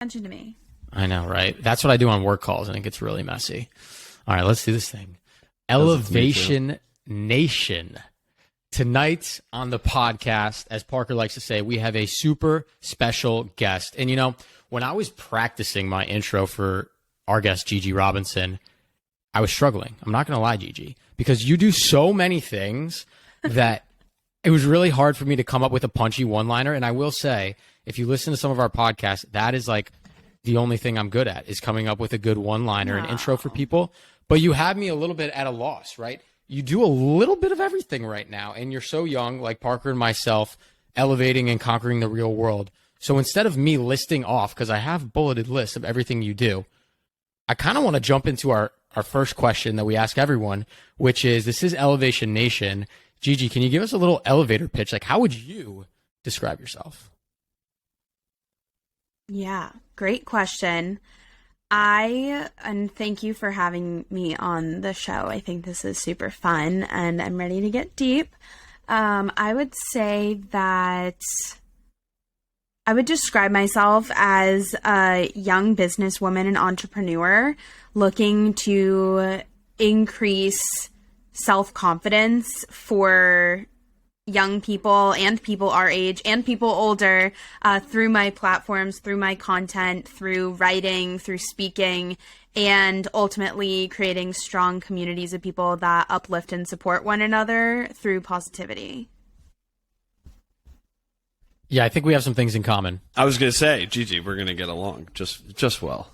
Attention to me. I know, right? That's what I do on work calls, and it gets really messy. All right, let's do this thing. Elevation Nation. Tonight on the podcast, as Parker likes to say, we have a super special guest. And, you know, when I was practicing my intro for our guest, Gigi Robinson, I was struggling. I'm not going to lie, Gigi, because you do so many things that it was really hard for me to come up with a punchy one-liner. And I will say, if you listen to some of our podcasts, that is like the only thing I'm good at, is coming up with a good one-liner and intro for people. But you have me a little bit at a loss, right? You do a little bit of everything right now, and you're so young, like Parker and myself, elevating and conquering the real world. So instead of me listing off, because I have bulleted lists of everything you do, I kind of want to jump into our first question that we ask everyone, which is, this is Elevation Nation. Gigi, can you give us a little elevator pitch? Like, how would you describe yourself? Yeah, great question. And thank you for having me on the show. I think this is super fun and I'm ready to get deep. I would say that I would describe myself as a young businesswoman and entrepreneur looking to increase self-confidence for young people and people our age and people older through my platforms, through my content, through writing, through speaking, and ultimately creating strong communities of people that uplift and support one another through positivity. Yeah, I think we have some things in common. I was going to say, Gigi, we're going to get along just well.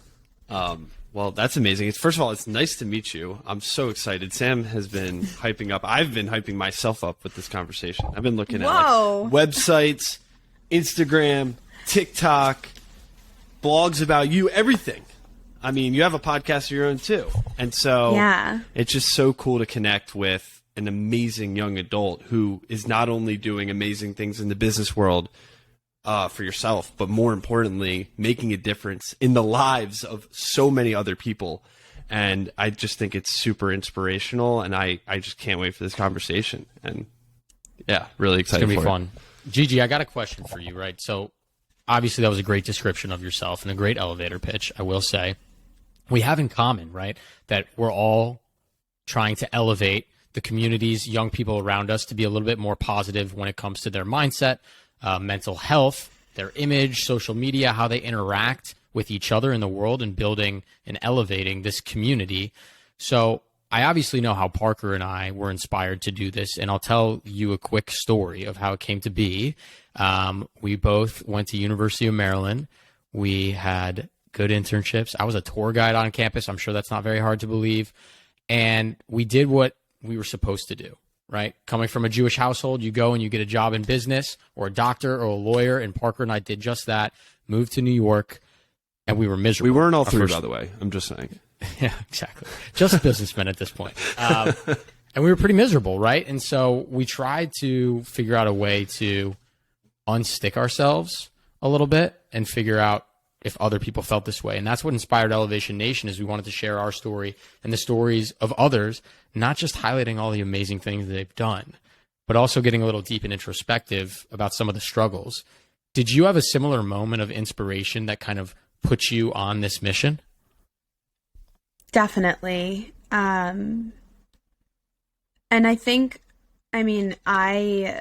Well, that's amazing. First of all, it's nice to meet you. I'm so excited. Sam has been hyping up. I've been hyping myself up with this conversation. I've been looking at websites, Instagram, TikTok, blogs about you, everything. I mean, you have a podcast of your own too. And so it's just so cool to connect with an amazing young adult who is not only doing amazing things in the business world for yourself, but more importantly, making a difference in the lives of so many other people. And I just think it's super inspirational, and I just can't wait for this conversation. And yeah, really excited for it. It's going to be fun. Gigi, I got a question for you, right? So obviously that was a great description of yourself and a great elevator pitch, I will say. We have in common, right, that we're all trying to elevate the communities, young people around us, to be a little bit more positive when it comes to their mindset, mental health, their image, social media, how they interact with each other in the world, and building and elevating this community. So I obviously know how Parker and I were inspired to do this, and I'll tell you a quick story of how it came to be. We both went to University of Maryland. We had good internships. I was a tour guide on campus. I'm sure that's not very hard to believe. And we did what we were supposed to do. Right? Coming from a Jewish household, you go and you get a job in business or a doctor or a lawyer. And Parker and I did just that, moved to New York, and we were miserable. We weren't all three, by the way. I'm just saying. Yeah, exactly. Just businessmen at this point. And we were pretty miserable, right? And so we tried to figure out a way to unstick ourselves a little bit and figure out if other people felt this way. And that's what inspired Elevation Nation, is we wanted to share our story and the stories of others, not just highlighting all the amazing things that they've done, but also getting a little deep and introspective about some of the struggles. Did you have a similar moment of inspiration that kind of put you on this mission? Definitely. And I think, I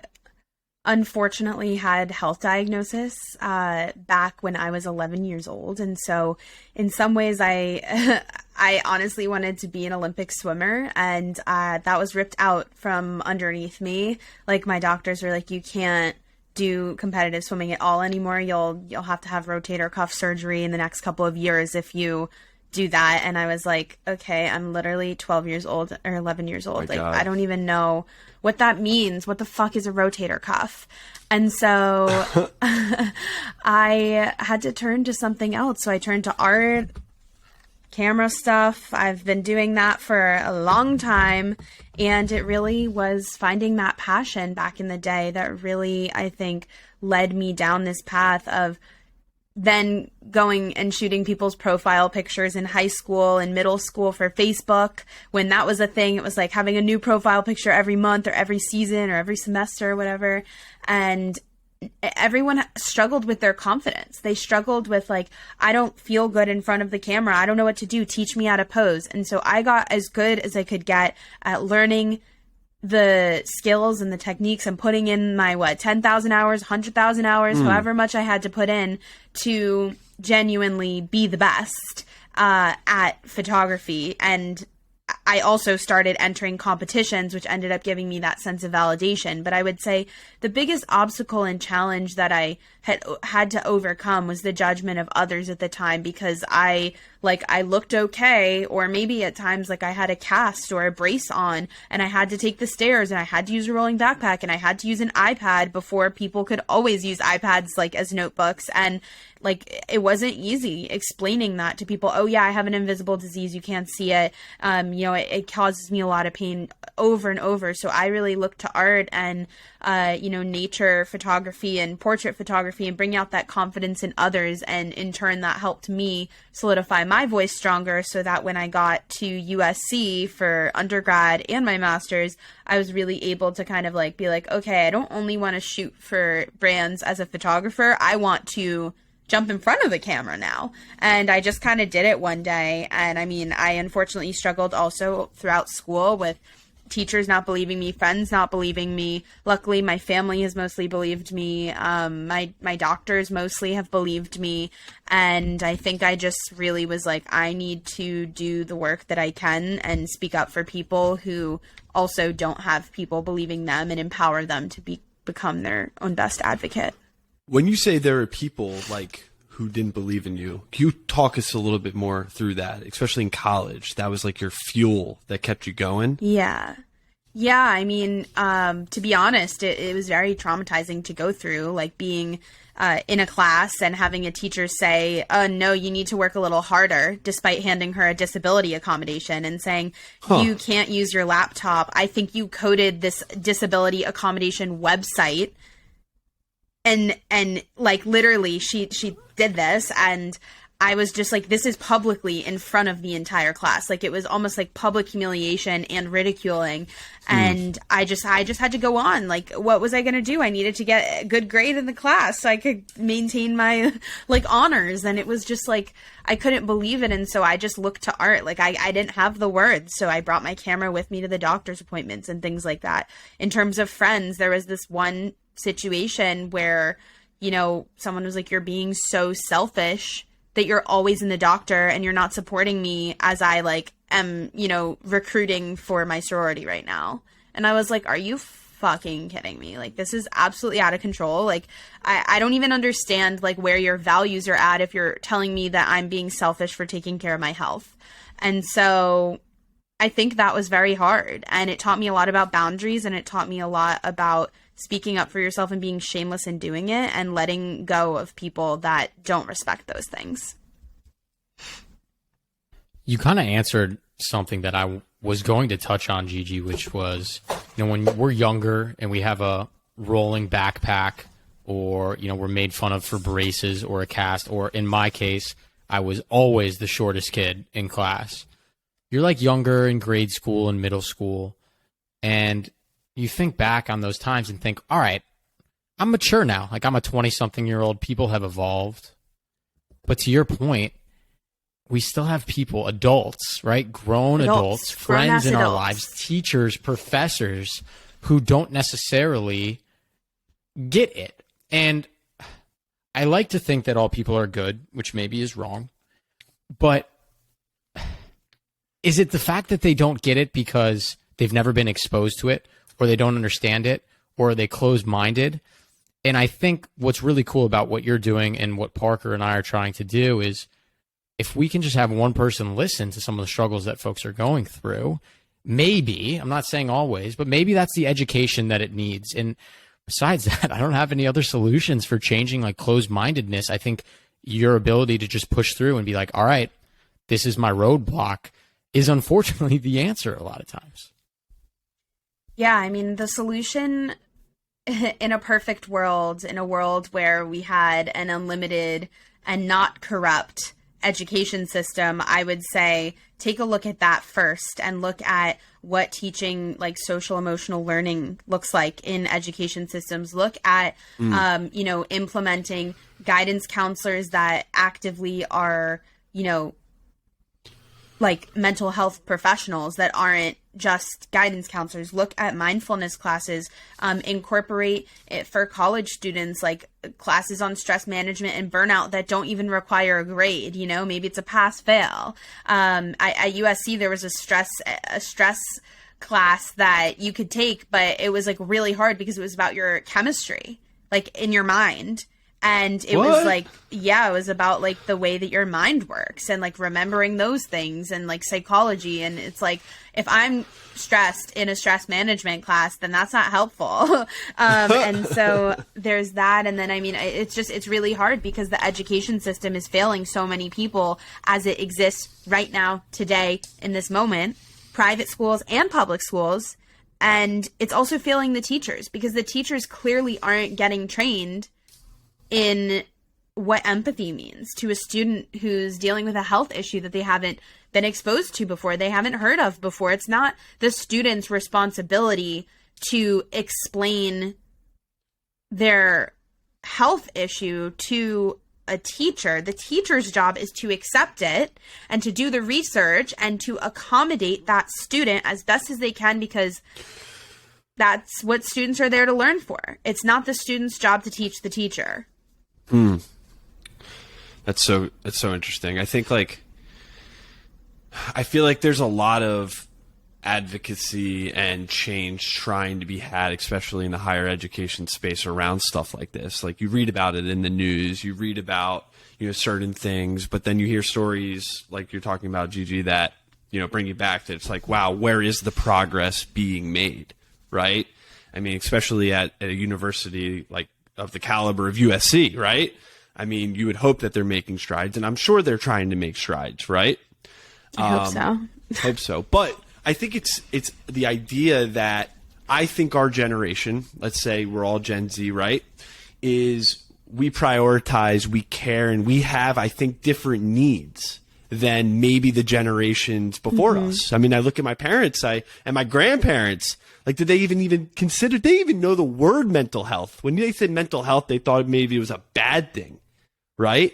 unfortunately had health diagnosis back when I was 11 years old. And so in some ways I honestly wanted to be an Olympic swimmer, and that was ripped out from underneath me. Like, my doctors were like, you can't do competitive swimming at all anymore. You'll have to have rotator cuff surgery in the next couple of years if you do that. And I was like, okay, I'm literally 12 years old or 11 years old. Like, God. I don't even know what that means. What the fuck is a rotator cuff? And so I had to turn to something else. So I turned to art, camera stuff. I've been doing that for a long time. And it really was finding that passion back in the day that really, I think, led me down this path of then going and shooting people's profile pictures in high school and middle school for Facebook. When that was a thing, it was like having a new profile picture every month or every season or every semester or whatever. And everyone struggled with their confidence. They struggled with like, I don't feel good in front of the camera. I don't know what to do. Teach me how to pose. And so I got as good as I could get at learning the skills and the techniques and putting in my 10,000 hours, 100,000 hours, however much I had to put in to genuinely be the best at photography. And I also started entering competitions, which ended up giving me that sense of validation. But I would say the biggest obstacle and challenge that I had to overcome was the judgment of others at the time, because I looked okay, or maybe at times like I had a cast or a brace on and I had to take the stairs and I had to use a rolling backpack and I had to use an iPad before people could always use iPads like as notebooks. And like, it wasn't easy explaining that to people. Oh yeah, I have an invisible disease. You can't see it. It causes me a lot of pain over and over. So I really look to art and, nature photography and portrait photography and bring out that confidence in others. And in turn, that helped me solidify my voice stronger, so that when I got to USC for undergrad and my master's, I was really able to kind of like be like, okay, I don't only want to shoot for brands as a photographer. I want to jump in front of the camera now. And I just kind of did it one day. And I mean, I unfortunately struggled also throughout school with teachers not believing me, friends not believing me. Luckily, my family has mostly believed me. My doctors mostly have believed me. And I think I just really was like, I need to do the work that I can and speak up for people who also don't have people believing them, and empower them to become their own best advocate. When you say there are people like who didn't believe in you, can you talk us a little bit more through that, especially in college? That was like your fuel that kept you going. Yeah. I mean, to be honest, it was very traumatizing to go through, like being in a class and having a teacher say, oh, no, you need to work a little harder, despite handing her a disability accommodation and saying, you can't use your laptop. I think you coded this disability accommodation website. And like literally she did this, and I was just like, this is publicly in front of the entire class. Like, it was almost like public humiliation and ridiculing. And I just had to go on. Like, what was I going to do? I needed to get a good grade in the class so I could maintain my like honors. And it was just like, I couldn't believe it. And so I just looked to art. Like, I didn't have the words. So I brought my camera with me to the doctor's appointments and things like that. In terms of friends, there was this one situation where, someone was like, you're being so selfish that you're always in the doctor and you're not supporting me as I like am, recruiting for my sorority right now. And I was like, are you fucking kidding me? Like, this is absolutely out of control. Like, I don't even understand like where your values are at if you're telling me that I'm being selfish for taking care of my health. And so I think that was very hard, and it taught me a lot about boundaries, and it taught me a lot about speaking up for yourself and being shameless in doing it, and letting go of people that don't respect those things. You kind of answered something that I was going to touch on, Gigi, which was, when we're younger and we have a rolling backpack, or, we're made fun of for braces or a cast, or in my case, I was always the shortest kid in class. You're like younger in grade school and middle school, and you think back on those times and think, all right, I'm mature now. Like, I'm a 20-something-year-old. People have evolved. But to your point, we still have people, adults, right? Grown adults, friends in our lives, teachers, professors who don't necessarily get it. And I like to think that all people are good, which maybe is wrong. But is it the fact that they don't get it because they've never been exposed to it, or they don't understand it, or are they closed-minded? And I think what's really cool about what you're doing and what Parker and I are trying to do is, if we can just have one person listen to some of the struggles that folks are going through, maybe, I'm not saying always, but maybe that's the education that it needs. And besides that, I don't have any other solutions for changing like closed-mindedness. I think your ability to just push through and be like, all right, this is my roadblock, is unfortunately the answer a lot of times. Yeah, I mean, the solution in a perfect world, in a world where we had an unlimited and not corrupt education system, I would say take a look at that first and look at what teaching like social emotional learning looks like in education systems. Look at, implementing guidance counselors that actively are, like mental health professionals that aren't just guidance counselors. Look at mindfulness classes, incorporate it for college students, like classes on stress management and burnout that don't even require a grade. Maybe it's a pass fail. At USC, there was a stress class that you could take, but it was like really hard because it was about your chemistry, like in your mind. And it was like, it was about like the way that your mind works and like remembering those things and like psychology. And it's like, if I'm stressed in a stress management class, then that's not helpful. And so there's that. And then, it's really hard because the education system is failing so many people as it exists right now, today, in this moment, private schools and public schools. And it's also failing the teachers because the teachers clearly aren't getting trained in what empathy means to a student who's dealing with a health issue that they haven't been exposed to before, they haven't heard of before. It's not the student's responsibility to explain their health issue to a teacher. The teacher's job is to accept it and to do the research and to accommodate that student as best as they can, because that's what students are there to learn for. It's not the student's job to teach the teacher. That's so interesting. I think I feel like there's a lot of advocacy and change trying to be had, especially in the higher education space, around stuff like this. Like, you read about it in the news, you read about, certain things, but then you hear stories like you're talking about, Gigi, that, bring you back to, it's like, wow, where is the progress being made? Right? Especially at a university like of the caliber of USC, right? You would hope that they're making strides, and I'm sure they're trying to make strides, right? I hope so. Hope so. But I think it's the idea that I think our generation, let's say we're all Gen Z, right, is we prioritize, we care, and we have, I think, different needs than maybe the generations before us. I look at my parents and my grandparents. Like, did they even consider, they even know the word mental health? When they said mental health, they thought maybe it was a bad thing, right?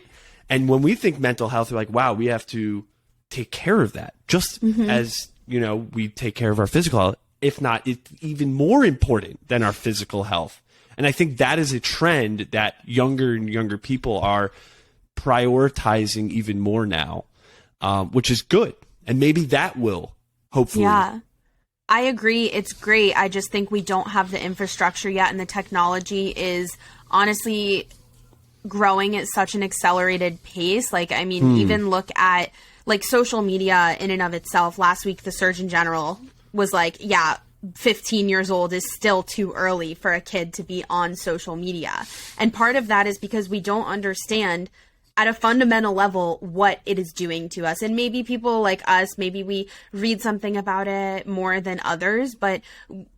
And when we think mental health, we're like, wow, we have to take care of that. Just as, we take care of our physical health, if not, it's even more important than our physical health. And I think that is a trend that younger and younger people are prioritizing even more now, which is good. And maybe that will hopefully. Yeah. I agree. It's great. I just think we don't have the infrastructure yet, and the technology is honestly growing at such an accelerated pace. Even look at like social media in and of itself. Last week, the Surgeon General was like, 15 years old is still too early for a kid to be on social media. And part of that is because we don't understand at a fundamental level what it is doing to us. And maybe people like us, maybe we read something about it more than others, but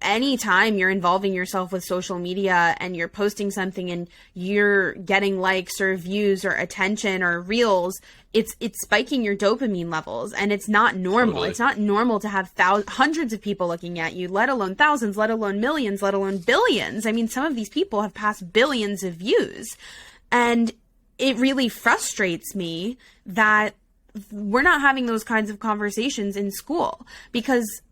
anytime you're involving yourself with social media and you're posting something and you're getting likes or views or attention or reels, it's spiking your dopamine levels, and it's not normal. Totally. It's not normal to have hundreds of people looking at you, let alone thousands, let alone millions, let alone billions. Some of these people have passed billions of views. And it really frustrates me that we're not having those kinds of conversations in school, because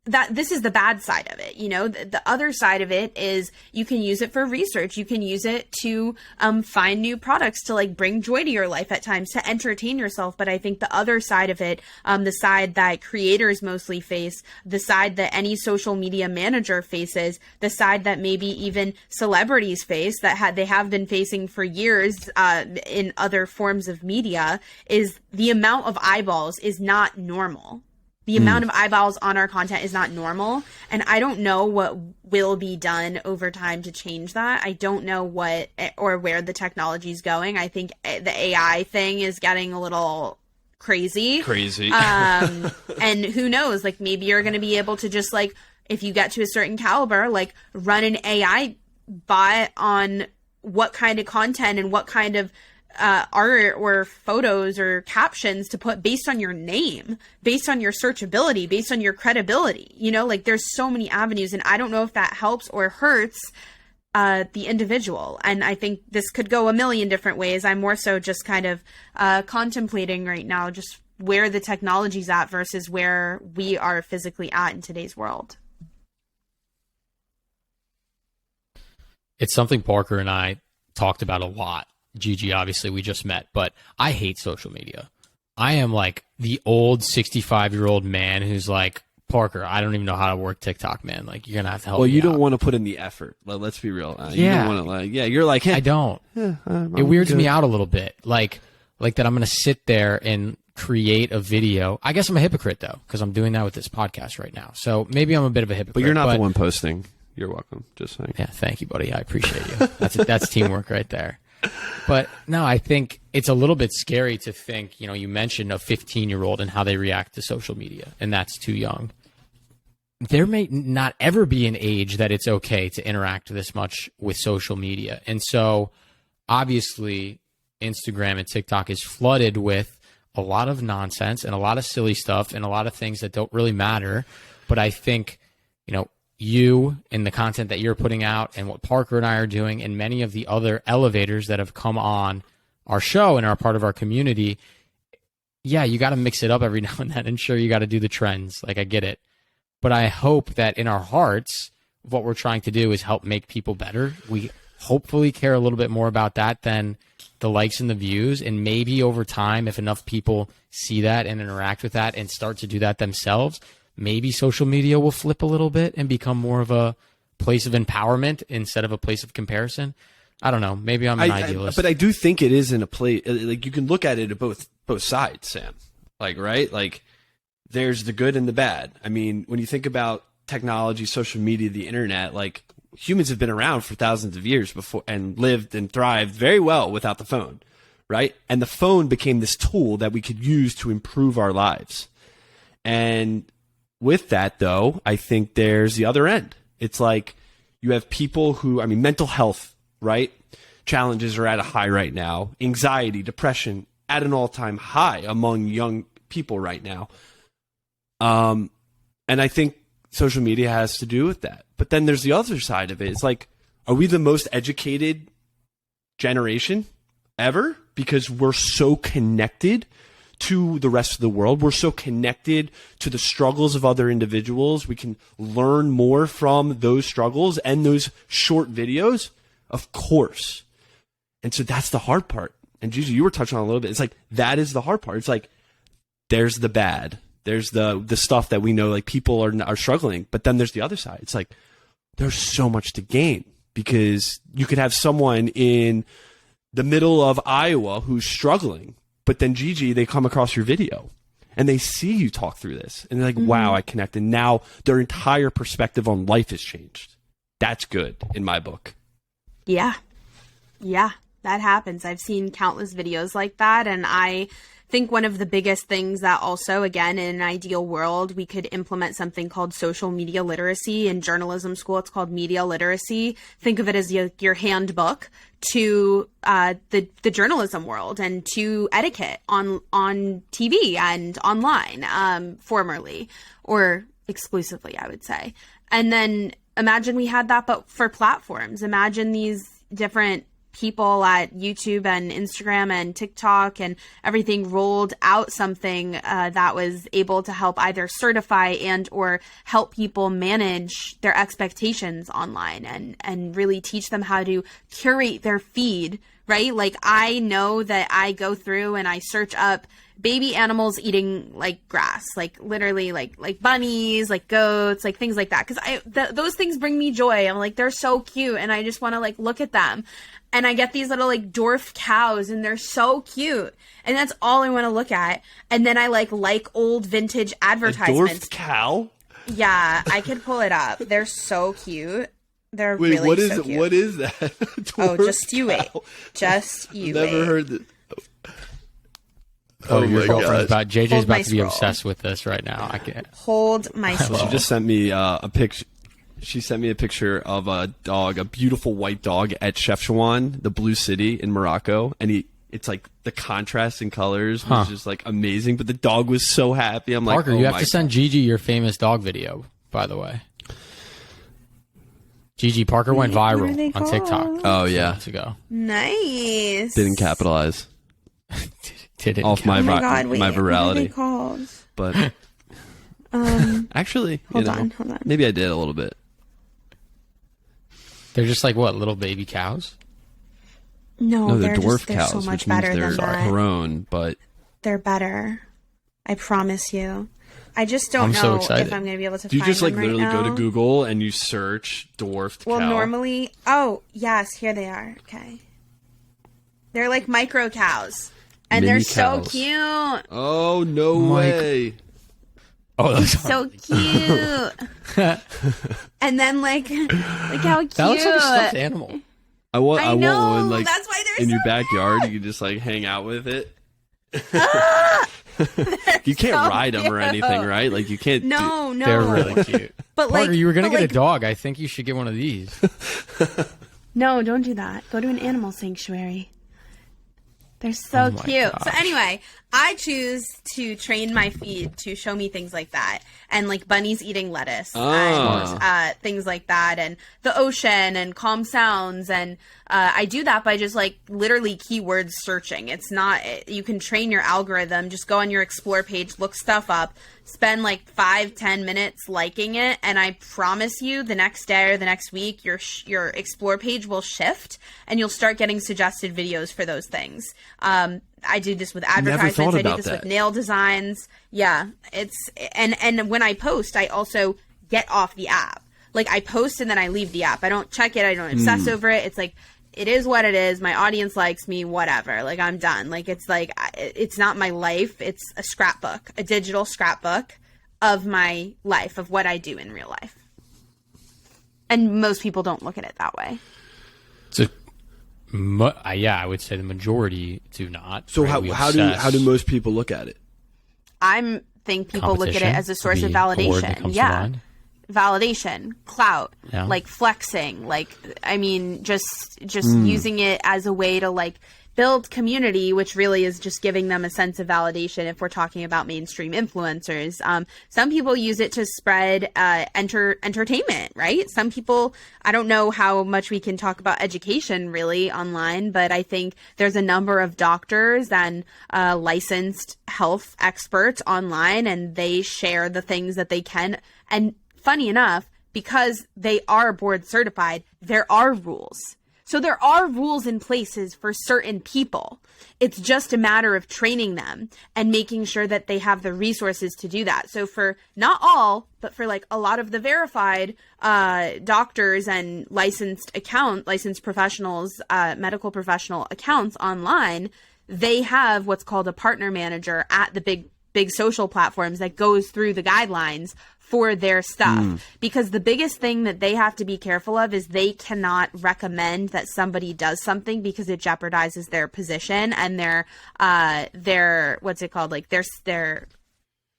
this is the bad side of it. The other side of it is you can use it for research. You can use it to find new products to like bring joy to your life at times, to entertain yourself. But I think the other side of it, the side that creators mostly face, the side that any social media manager faces, the side that maybe even celebrities face, that they have been facing for years in other forms of media, is the amount of eyeballs is not normal. The amount of eyeballs on our content is not normal. And I don't know what will be done over time to change that. I don't know what or where the technology is going. I think the AI thing is getting a little crazy. And who knows, like maybe you're going to be able to just like, if you get to a certain caliber, like run an AI bot on what kind of content and what kind of art or photos or captions to put based on your name, based on your searchability, based on your credibility. You know, like there's so many avenues, and I don't know if that helps or hurts the individual. And I think this could go a million different ways. I'm more so just kind of contemplating right now just where the technology's at versus where we are physically at in today's world. It's something Parker and I talked about a lot. Gigi, obviously, we just met, but I hate social media. I am like the old 65-year-old man who's like, Parker, I don't even know how to work TikTok, man. Like, you're going to have to help me. Well, you don't out. want to put in the effort. Let's be real. You Yeah. don't want to, you're like, hey. I don't. It weirds me out a little bit. Like that I'm going to sit there and create a video. I guess I'm a hypocrite, though, because I'm doing that with this podcast right now. So maybe I'm a bit of a hypocrite. But you're not the one posting. You're welcome. Just saying. Yeah, thank you, buddy. I appreciate you. That's teamwork right there. But no, I think it's a little bit scary to think, you know, you mentioned a 15-year-old and how they react to social media, and that's too young. There may not ever be an age that it's okay to interact this much with social media. And so obviously Instagram and TikTok is flooded with a lot of nonsense and a lot of silly stuff and a lot of things that don't really matter. But I think, you know, you and the content that you're putting out and what Parker and I are doing and many of the other elevators that have come on our show and are part of our community, yeah, you got to mix it up every now and then. And sure, you got to do the trends. Like, I get it. But I hope that in our hearts, what we're trying to do is help make people better. We hopefully care a little bit more about that than the likes and the views. And maybe over time, if enough people see that and interact with that and start to do that themselves, maybe social media will flip a little bit and become more of a place of empowerment instead of a place of comparison. I don't know. Maybe I'm an idealist. But I do think it is in a place, like, you can look at it at both sides, Sam. Like, right? Like, there's the good and the bad. I mean, when you think about technology, social media, the internet, like, humans have been around for thousands of years before and lived and thrived very well without the phone, right? And the phone became this tool that we could use to improve our lives. And with that, though, I think there's the other end. It's like you have people who, I mean, mental health, right? Challenges are at a high right now. Anxiety, depression at an all-time high among young people right now. And I think social media has to do with that. But then there's the other side of it. It's like, are we the most educated generation ever? Because we're so connected to the rest of the world. We're so connected to the struggles of other individuals. We can learn more from those struggles and those short videos, of course. And so that's the hard part. And Gigi, you were touching on a little bit. It's like, that is the hard part. It's like, there's the bad. There's the stuff that we know, like, people are struggling. But then there's the other side. It's like, there's so much to gain, because you could have someone in the middle of Iowa who's struggling, but then Gigi, they come across your video and they see you talk through this and they're like, wow, I connect. And now their entire perspective on life has changed. That's good in my book. Yeah. Yeah, that happens. I've seen countless videos like that. And I think one of the biggest things that also, again, in an ideal world, we could implement something called social media literacy. In journalism school, it's called media literacy. Think of it as your handbook to the journalism world and to etiquette on TV and online, formerly or exclusively, I would say. And then imagine we had that, but for platforms. Imagine these different people at YouTube and Instagram and TikTok and everything rolled out something that was able to help either certify and or help people manage their expectations online and really teach them how to curate their feed, right? Like, I know that I go through and I search up baby animals eating like grass, like literally like bunnies, like goats, like things like that. Cause those things bring me joy. I'm like, they're so cute. And I just want to like look at them. And I get these little like dwarf cows and they're so cute. And that's all I want to look at. And then I like old vintage advertisements. A dwarf cow? Yeah, I could pull it up. They're so cute. They're Wait, really what is so it? cute. What is that? Oh, just you wait. Just you wait. Never heard that. Oh, your my girlfriend's gosh. about, JJ's Hold my about to be scroll. obsessed with this right now. I can't. Hold my scroll. She just sent me a picture. She sent me a picture of a dog, a beautiful white dog at Chefchaouen, the Blue City in Morocco, and it's like the contrast in colors was just like amazing. But the dog was so happy. I'm like, Parker, you have to send Gigi your famous dog video, by the way. Gigi, Parker went viral on TikTok. Oh, yeah. Months ago. Nice. Didn't capitalize. Didn't off my my virality. What are they called? But actually, hold on. Maybe I did a little bit. They're just like what, little baby cows? No, they're dwarf they're cows, so much which means better they're than that. grown, but They're better. I promise you. I just don't I'm so know excited. if I'm going to be able to do you find just like them right literally go now. to Google and you search dwarfed Well, cow? normally... Oh, yes, here they are. Okay. They're like micro cows. And Mini they're so cows. cute. Oh, no way. Oh, that's So cute. And then, like how cute. that looks like a stuffed animal. I want know, one like that's why they're in so your backyard. You can just like hang out with it. You can't so ride them or cute. anything, right? Like you can't. No. They're really cute. But Parker, like, you were gonna but get like, a dog. I think you should get one of these. No, don't do that. Go to an animal sanctuary. They're so Oh my cute. gosh. So anyway, I choose to train my feed to show me things like that, and like bunnies eating lettuce and things like that, and the ocean and calm sounds, and I do that by just like literally keyword searching. It's not, you can train your algorithm. Just go on your explore page, look stuff up, spend like 5-10 minutes liking it, and I promise you the next day or the next week your explore page will shift and you'll start getting suggested videos for those things. I do this with advertisements. I do this with nail designs. Yeah, it's and when I post, I also get off the app. Like I post and then I leave the app. I don't check it. I don't obsess over it. It's like, it is what it is. My audience likes me, whatever. Like I'm done. Like it's not my life. It's a scrapbook, a digital scrapbook of my life, of what I do in real life. And most people don't look at it that way. So, yeah, I would say the majority do not. So right? how do most people look at it? I think people look at it as a source of validation. Yeah. Validation, clout, like flexing, like, I mean, just using it as a way to like build community, which really is just giving them a sense of validation. If we're talking about mainstream influencers, some people use it to spread entertainment, right? Some people, I don't know how much we can talk about education really online, but I think there's a number of doctors and licensed health experts online, and they share the things that they can. And funny enough, because they are board certified, there are rules. So there are rules in places for certain people. It's just a matter of training them and making sure that they have the resources to do that. So for not all, but for like a lot of the verified doctors and licensed professionals, medical professional accounts online, they have what's called a partner manager at the big social platforms that goes through the guidelines for their stuff. Because the biggest thing that they have to be careful of is they cannot recommend that somebody does something because it jeopardizes their position and their what's it called? Like their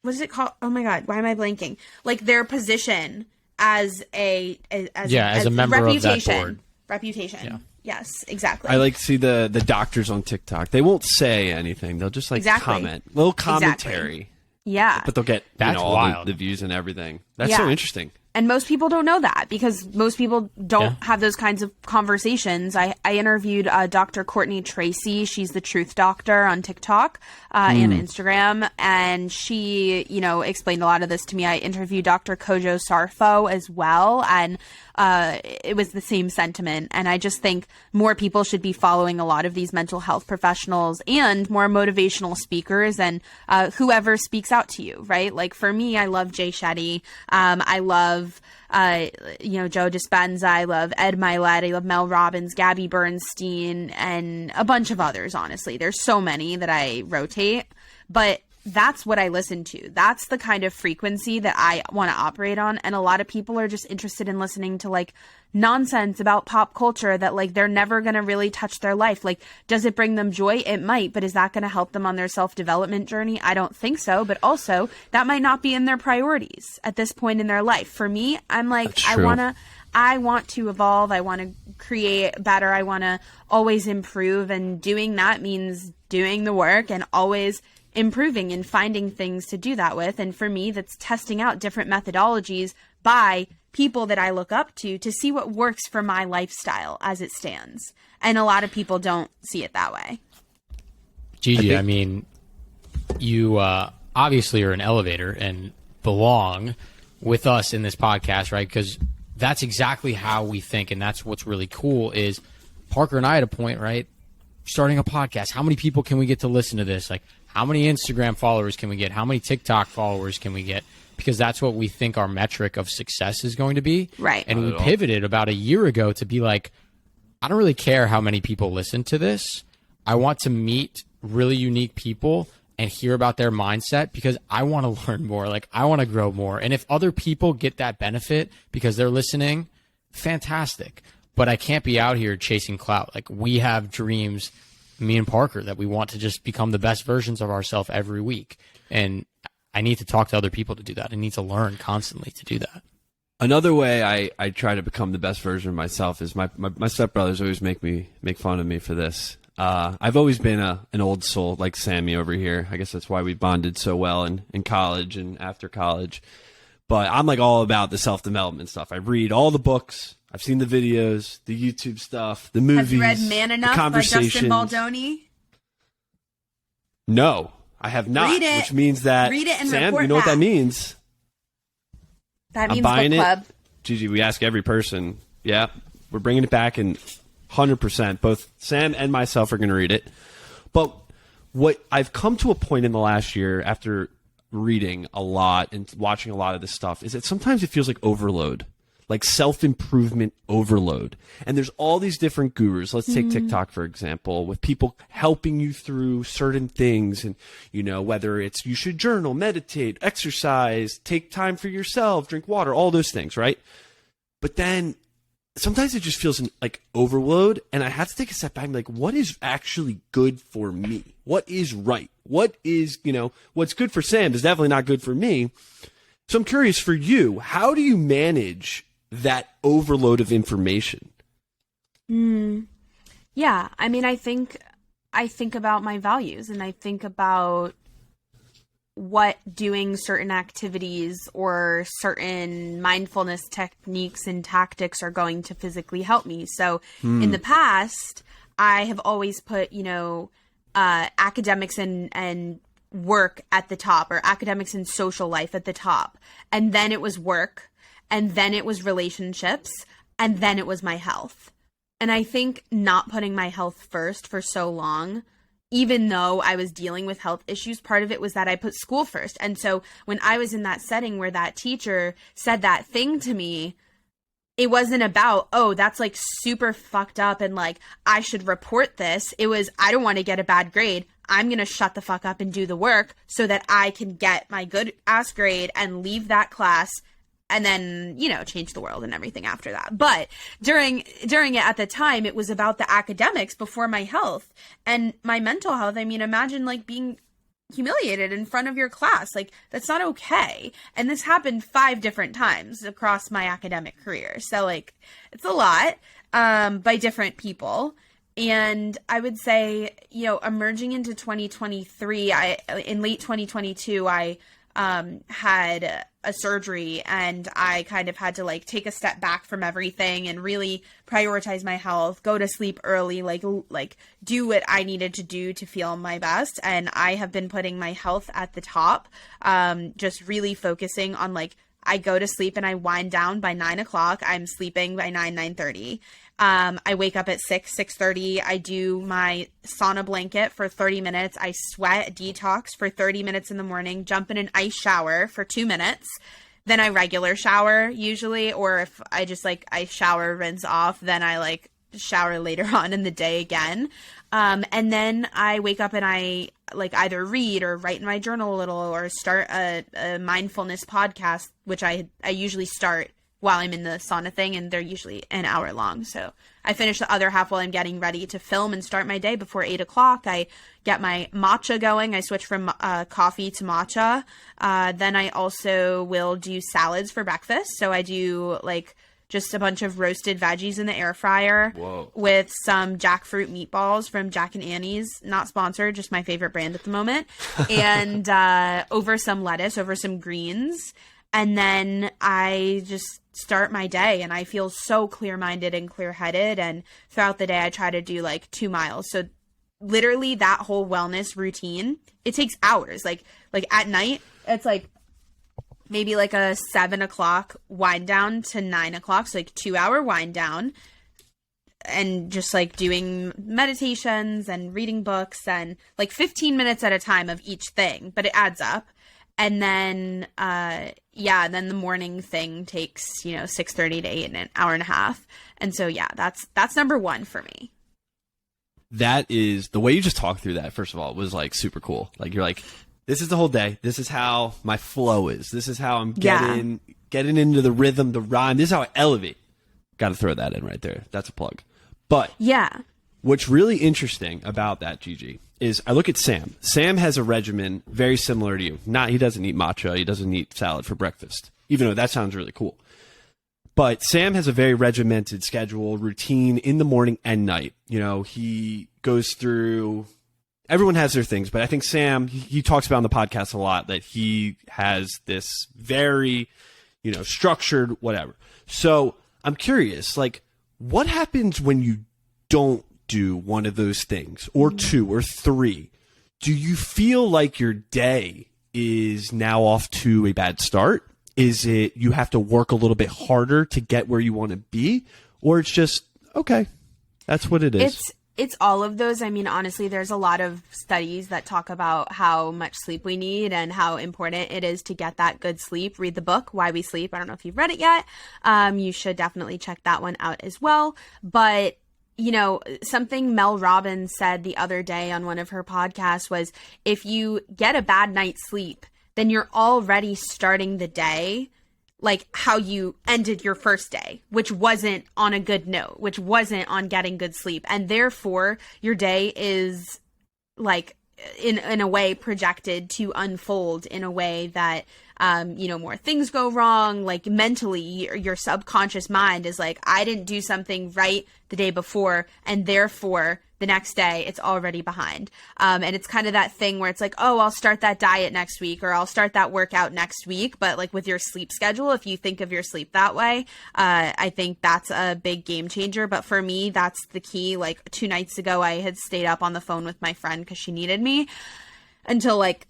what is it called? Oh my God, why am I blanking? Like their position as a member reputation. of that board. Reputation. Yeah. Yes, exactly. I like to see the doctors on TikTok. They won't say anything. They'll just like comment, little commentary. Yeah. But they'll get That's all wild. the views and everything. That's so interesting. And most people don't know that because most people don't have those kinds of conversations. I interviewed Dr. Courtney Tracy. She's the Truth Doctor on TikTok and Instagram. And she, explained a lot of this to me. I interviewed Dr. Kojo Sarfo as well. And it was the same sentiment. And I just think more people should be following a lot of these mental health professionals and more motivational speakers and whoever speaks out to you, right? Like for me, I love Jay Shetty. I love Joe Dispenza. I love Ed Milet. I love Mel Robbins, Gabby Bernstein, and a bunch of others, honestly. There's so many that I rotate, but that's what I listen to. That's the kind of frequency that I want to operate on. And a lot of people are just interested in listening to like nonsense about pop culture that like they're never going to really touch their life. Like, does it bring them joy? It might, but is that going to help them on their self-development journey? I don't think so. But also that might not be in their priorities at this point in their life. For me, I'm like, I I want to evolve. I want to create better. I want to always improve. And doing that means doing the work and always improving and finding things to do that with. And for me, that's testing out different methodologies by people that I look up to see what works for my lifestyle as it stands. And a lot of people don't see it that way. Gigi, I mean, you obviously are an elevator and belong with us in this podcast, right? Because that's exactly how we think, and that's what's really cool is Parker and I at a point, right? Starting a podcast. How many people can we get to listen to this? Like, how many Instagram followers can we get? How many TikTok followers can we get? Because that's what we think our metric of success is going to be. Right. And we pivoted about a year ago to be like, I don't really care how many people listen to this. I want to meet really unique people and hear about their mindset because I want to learn more. Like, I want to grow more. And if other people get that benefit because they're listening, fantastic. But I can't be out here chasing clout. Like, we have dreams, me and Parker, that we want to just become the best versions of ourselves every week. And I need to talk to other people to do that. I need to learn constantly to do that. Another way I try to become the best version of myself is my stepbrothers always make fun of me for this. I've always been an old soul like Sammy over here. I guess that's why we bonded so well in college and after college. But I'm like all about the self-development stuff. I read all the books. I've seen the videos, the YouTube stuff, the movies. Have you read Man Enough by Justin Baldoni? No, I have not. Read it. Which means that, read it and Sam, report you know back. what that means? That means I'm buying book club. it. Gigi, we ask every person. Yeah, we're bringing it back in 100%. Both Sam and myself are going to read it. But what I've come to a point in the last year after reading a lot and watching a lot of this stuff is that sometimes it feels like overload, like self-improvement overload. And there's all these different gurus. Let's take TikTok, for example, with people helping you through certain things. And, you know, whether it's you should journal, meditate, exercise, take time for yourself, drink water, all those things, right? But then sometimes it just feels like overload. And I have to take a step back and be like, what is actually good for me? What is right? What is, you know, what's good for Sam is definitely not good for me. So I'm curious for you, how do you manage that overload of information? Yeah, I mean, I think about my values and I think about what doing certain activities or certain mindfulness techniques and tactics are going to physically help me. So in the past, I have always put, you know, academics and work at the top, or academics and social life at the top. And then it was work, and then it was relationships, and then it was my health. And I think not putting my health first for so long, even though I was dealing with health issues, part of it was that I put school first. And so when I was in that setting where that teacher said that thing to me, it wasn't about, oh, that's like super fucked up and like I should report this. It was, I don't want to get a bad grade. I'm going to shut the fuck up and do the work so that I can get my good ass grade and leave that class and then, you know, change the world and everything after that. But during it at the time, it was about the academics before my health and my mental health. I mean, imagine like being humiliated in front of your class. Like, that's not okay. And this happened 5 different times across my academic career. So like, it's a lot, by different people. And I would say, you know, emerging into 2023, in late 2022, I had a surgery and I kind of had to like take a step back from everything and really prioritize my health, go to sleep early, like do what I needed to do to feel my best. And I have been putting my health at the top, just really focusing on like, I go to sleep and I wind down by 9 o'clock. I'm sleeping by 9:30. I wake up at 6:30. I do my sauna blanket for 30 minutes. I sweat detox for 30 minutes in the morning, jump in an ice shower for 2 minutes. Then I regular shower usually, or if I just like, I shower, rinse off, then I like shower later on in the day again. And then I wake up and I like either read or write in my journal a little or start a mindfulness podcast, which I usually start while I'm in the sauna thing, and they're usually an hour long. So I finish the other half while I'm getting ready to film and start my day before 8 o'clock. I get my matcha going. I switch from coffee to matcha. Then I also will do salads for breakfast. So I do like just a bunch of roasted veggies in the air fryer. Whoa. With some jackfruit meatballs from Jack and Annie's, not sponsored, just my favorite brand at the moment, and over some lettuce, over some greens. And then I just start my day, and I feel so clear-minded and clear-headed. And throughout the day, I try to do like 2 miles. So literally that whole wellness routine, it takes hours. Like at night, it's like maybe like a 7 o'clock wind down to 9 o'clock. So like 2-hour wind down, and just like doing meditations and reading books and like 15 minutes at a time of each thing, but it adds up. And then, then the morning thing takes, 6:30 to 8 and an hour and a half. And so, yeah, that's number one for me. That is, the way you just talked through that, first of all, was like super cool. Like, you're like, this is the whole day. This is how my flow is. This is how I'm getting into the rhythm, the rhyme. This is how I elevate. Got to throw that in right there. That's a plug. But yeah, what's really interesting about that, Gigi, is I look at Sam. Sam has a regimen very similar to you. He doesn't eat matcha. He doesn't eat salad for breakfast, even though that sounds really cool. But Sam has a very regimented schedule, routine in the morning and night. He goes through, everyone has their things, but I think Sam, he talks about on the podcast a lot that he has this very, structured whatever. So I'm curious, like, what happens when you don't do one of those things, or 2 or 3? Do you feel like your day is now off to a bad start? Is it you have to work a little bit harder to get where you want to be? Or it's just, okay, that's what it is? It's all of those. I mean, honestly, there's a lot of studies that talk about how much sleep we need and how important it is to get that good sleep. Read the book, Why We Sleep. I don't know if you've read it yet. You should definitely check that one out as well. But something Mel Robbins said the other day on one of her podcasts was, if you get a bad night's sleep, then you're already starting the day like how you ended your first day, which wasn't on a good note, which wasn't on getting good sleep. And therefore, your day is like in a way projected to unfold in a way that more things go wrong. Like mentally, your subconscious mind is like, I didn't do something right the day before, and therefore the next day it's already behind. And it's kind of that thing where it's like, oh, I'll start that diet next week, or I'll start that workout next week. But like with your sleep schedule, if you think of your sleep that way, I think that's a big game changer. But for me, that's the key. Like 2 nights ago, I had stayed up on the phone with my friend because she needed me until like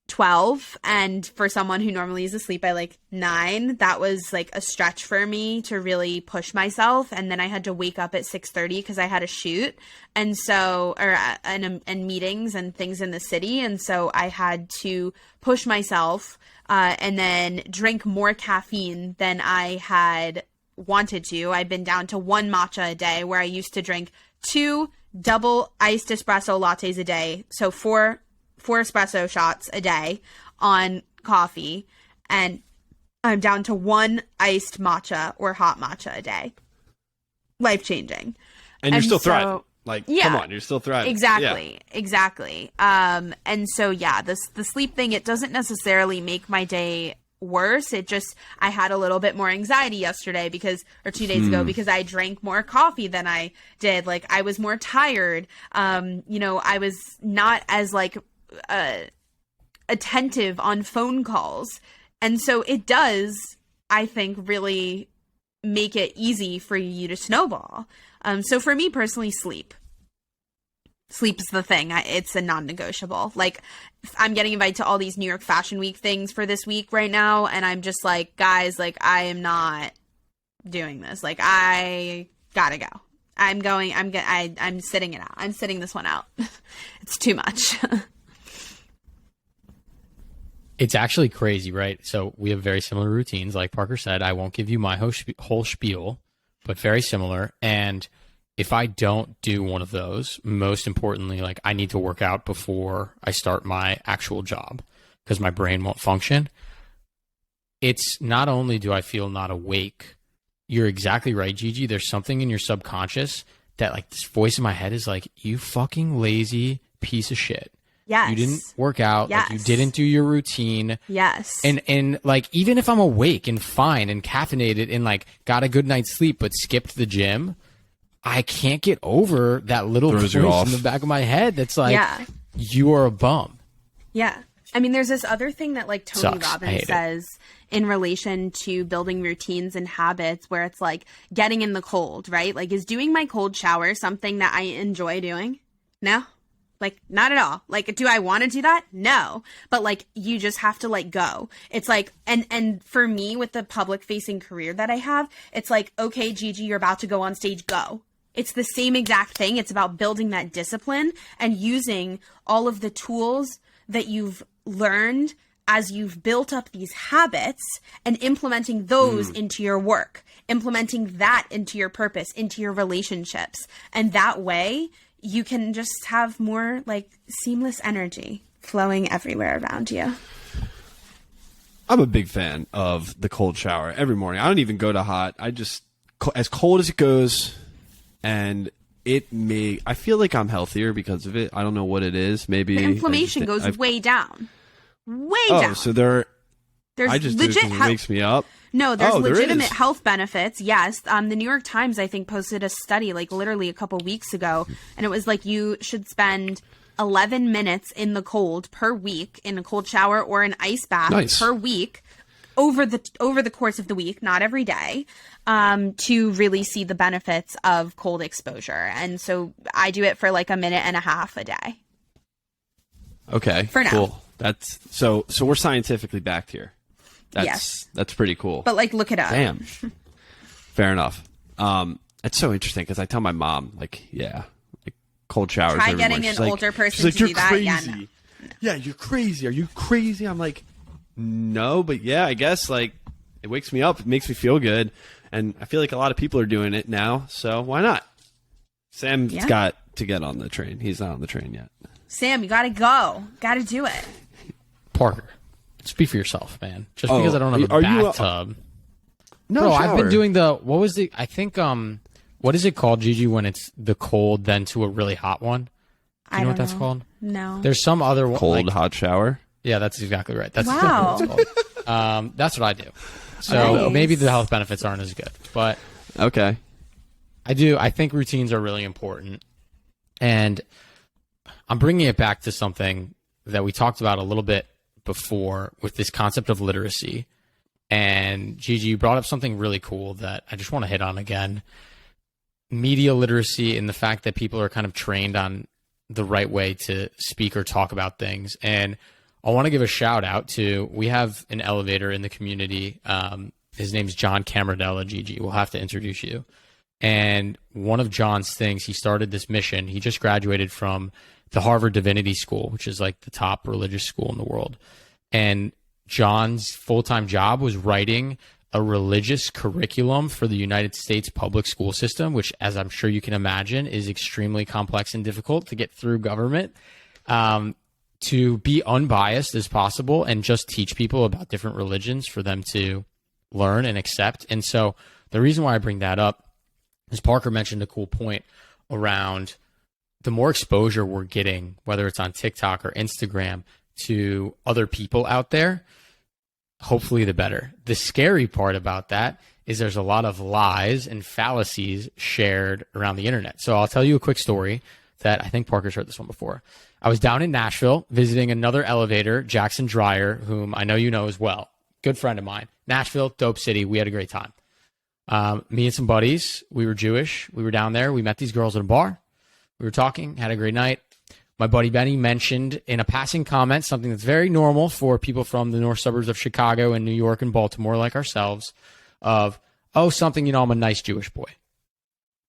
12, and for someone who normally is asleep by like 9, that was like a stretch for me to really push myself. And then I had to wake up at 6:30 because I had a shoot, and so and meetings and things in the city, and so I had to push myself and then drink more caffeine than I had wanted to. I've been down to 1 matcha a day, where I used to drink 2 double iced espresso lattes a day, so 4 espresso shots a day on coffee, and I'm down to 1 iced matcha or hot matcha a day. Life-changing. And you're still thriving. Like, come on, you're still thriving. Exactly. And so, yeah, the sleep thing, it doesn't necessarily make my day worse. It just, I had a little bit more anxiety yesterday or 2 days ago, because I drank more coffee than I did. Like, I was more tired. I was not as like, attentive on phone calls, and so it does, I think, really make it easy for you to snowball. So for me personally, sleep is the thing. It's a non-negotiable. Like, I'm getting invited to all these New York Fashion Week things for this week right now, and I'm just like, guys, like, I am not doing this. Like, I gotta go. I'm sitting it out. I'm sitting this one out. It's too much. It's actually crazy, right? So we have very similar routines. Like Parker said, I won't give you my whole spiel, but very similar. And if I don't do one of those, most importantly, like, I need to work out before I start my actual job because my brain won't function. It's not only do I feel not awake, you're exactly right, Gigi. There's something in your subconscious that, like, this voice in my head is like, you fucking lazy piece of shit. Yes. You didn't work out. Yes. Like, you didn't do your routine. Yes. And like, even if I'm awake and fine and caffeinated and like got a good night's sleep, but skipped the gym, I can't get over that little voice in the back of my head that's like, you are a bum. Yeah. I mean, there's this other thing that like Tony Sucks. Robbins says in relation to building routines and habits, where it's like getting in the cold, right? Like, is doing my cold shower something that I enjoy doing? No. Like, not at all. Like, do I want to do that? No. But like, you just have to like go. It's like, and for me with the public facing career that I have, it's like, okay, Gigi, you're about to go on stage, go. It's the same exact thing. It's about building that discipline and using all of the tools that you've learned as you've built up these habits and implementing those into your work, implementing that into your purpose, into your relationships. And that way, you can just have more like seamless energy flowing everywhere around you. I'm a big fan of the cold shower every morning. I don't even go to hot. I just, as cold as it goes, and I feel like I'm healthier because of it. I don't know what it is. Maybe the inflammation goes way down. Way down. So there's legit it makes me up. No, there's legitimate health benefits. Yes. The New York Times, I think, posted a study like literally a couple weeks ago. And it was like you should spend 11 minutes in the cold per week in a cold shower or an ice bath per week over the course of the week, not every day, to really see the benefits of cold exposure. And so I do it for like a minute and a half a day. Okay. For now. Cool. That's so we're scientifically backed here. That's pretty cool. But like, look it up. Damn. Fair enough. It's so interesting because I tell my mom, like, like cold showers. Try getting an older person to do that. Crazy. Yeah, no. Yeah, you're crazy. Are you crazy? I'm like, no, but yeah, I guess like it wakes me up. It makes me feel good, and I feel like a lot of people are doing it now. So why not? Sam's got to get on the train. He's not on the train yet. Sam, you gotta go. Gotta do it. Parker, speak for yourself, man. Just because I don't have a bathtub. No, bro, shower. I've been doing I think, what is it called, Gigi, when it's the cold then to a really hot one? Do you know what that's called? No. There's some other one. Cold hot shower? Yeah, that's exactly right. That's wow. exactly what it's called. That's what I do. So maybe the health benefits aren't as good. But okay. I think routines are really important. And I'm bringing it back to something that we talked about a little bit before with this concept of literacy. And Gigi, you brought up something really cool that I just want to hit on again. Media literacy and the fact that people are kind of trained on the right way to speak or talk about things. And I want to give a shout out to, we have an elevator in the community. His name's John Camardella, Gigi. We'll have to introduce you. And one of John's things, he started this mission. He just graduated from the Harvard Divinity School, which is like the top religious school in the world. And John's full-time job was writing a religious curriculum for the United States public school system, which, as I'm sure you can imagine, is extremely complex and difficult to get through government, to be unbiased as possible and just teach people about different religions for them to learn and accept. And so the reason why I bring that up is Parker mentioned a cool point around the more exposure we're getting, whether it's on TikTok or Instagram, to other people out there, hopefully the better. The scary part about that is there's a lot of lies and fallacies shared around the internet. So I'll tell you a quick story that I think Parker's heard this one before. I was down in Nashville visiting another elevator, Jackson Dreyer, whom I know you know as well. Good friend of mine. Nashville, dope city. We had a great time. Me and some buddies, we were Jewish. We were down there. We met these girls at a bar. We were talking, had a great night. My buddy Benny mentioned in a passing comment something that's very normal for people from the north suburbs of Chicago and New York and Baltimore like ourselves of, something, I'm a nice Jewish boy.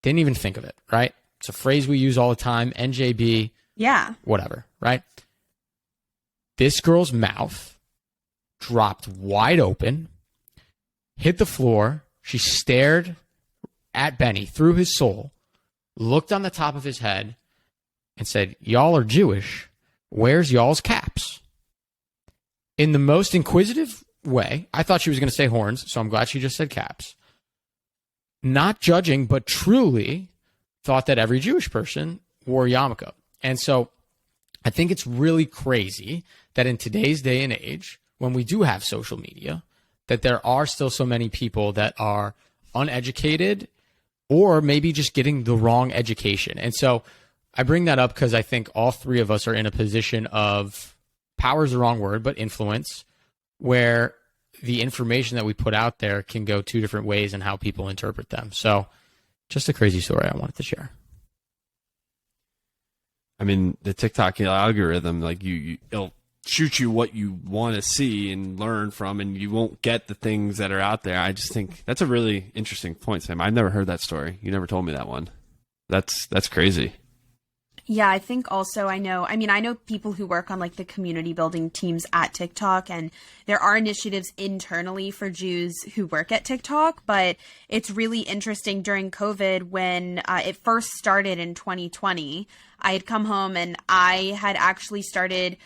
Didn't even think of it, right? It's a phrase we use all the time, NJB. Yeah. Whatever, right? This girl's mouth dropped wide open, hit the floor. She stared at Benny through his soul, looked on the top of his head, and said, "Y'all are Jewish. Where's y'all's caps?" In the most inquisitive way, I thought she was going to say horns, so I'm glad she just said caps. Not judging, but truly thought that every Jewish person wore yarmulke. And so I think it's really crazy that in today's day and age, when we do have social media, that there are still so many people that are uneducated or maybe just getting the wrong education. And so I bring that up because I think all three of us are in a position of, power is the wrong word, but influence, where the information that we put out there can go two different ways in how people interpret them. So just a crazy story I wanted to share. I mean, the TikTok algorithm, like it'll shoot you what you want to see and learn from, and you won't get the things that are out there. I just think that's a really interesting point, Sam. I've never heard that story. You never told me that one. That's crazy. Yeah, I think also I know people who work on like the community building teams at TikTok, and there are initiatives internally for Jews who work at TikTok, but it's really interesting during COVID when it first started in 2020. I had come home and I had actually started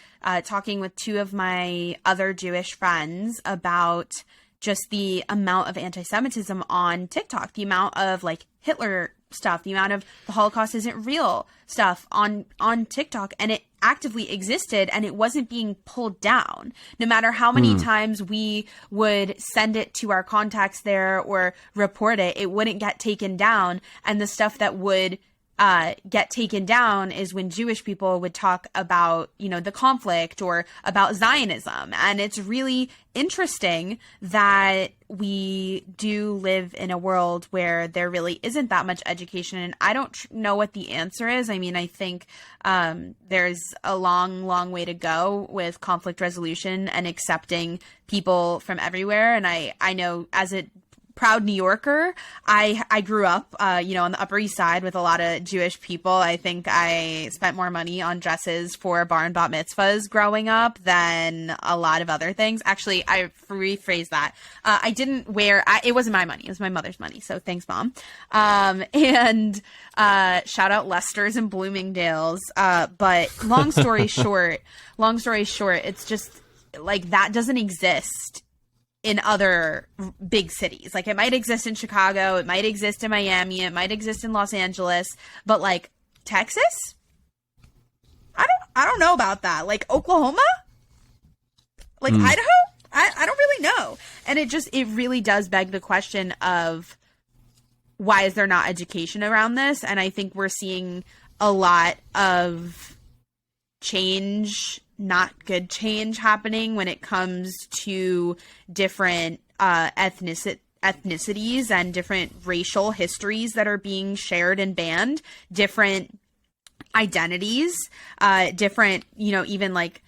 talking with two of my other Jewish friends about just the amount of anti-Semitism on TikTok, the amount of like Hitler stuff, the amount of the Holocaust isn't real stuff on TikTok, and it actively existed and it wasn't being pulled down. No matter how many times we would send it to our contacts there or report it, it wouldn't get taken down. And the stuff that would get taken down is when Jewish people would talk about, the conflict or about Zionism. And it's really interesting that we do live in a world where there really isn't that much education. And I don't know what the answer is. I mean, I think there's a long, long way to go with conflict resolution and accepting people from everywhere. And I know as a proud New Yorker, I grew up, on the Upper East Side with a lot of Jewish people. I think I spent more money on dresses for bar and bat mitzvahs growing up than a lot of other things. Actually, I rephrase that. I didn't wear, it wasn't my money. It was my mother's money. So thanks, Mom. And shout out Lester's and Bloomingdale's. But long story short, it's just like that doesn't exist in other big cities. Like it might exist in Chicago, it might exist in Miami, it might exist in Los Angeles, but like Texas? I don't know about that. Like Oklahoma? Like Idaho? I don't really know. And it really does beg the question of why is there not education around this? And I think we're seeing a lot of change, not good change happening when it comes to different ethnicities and different racial histories that are being shared and banned, different identities, different, even like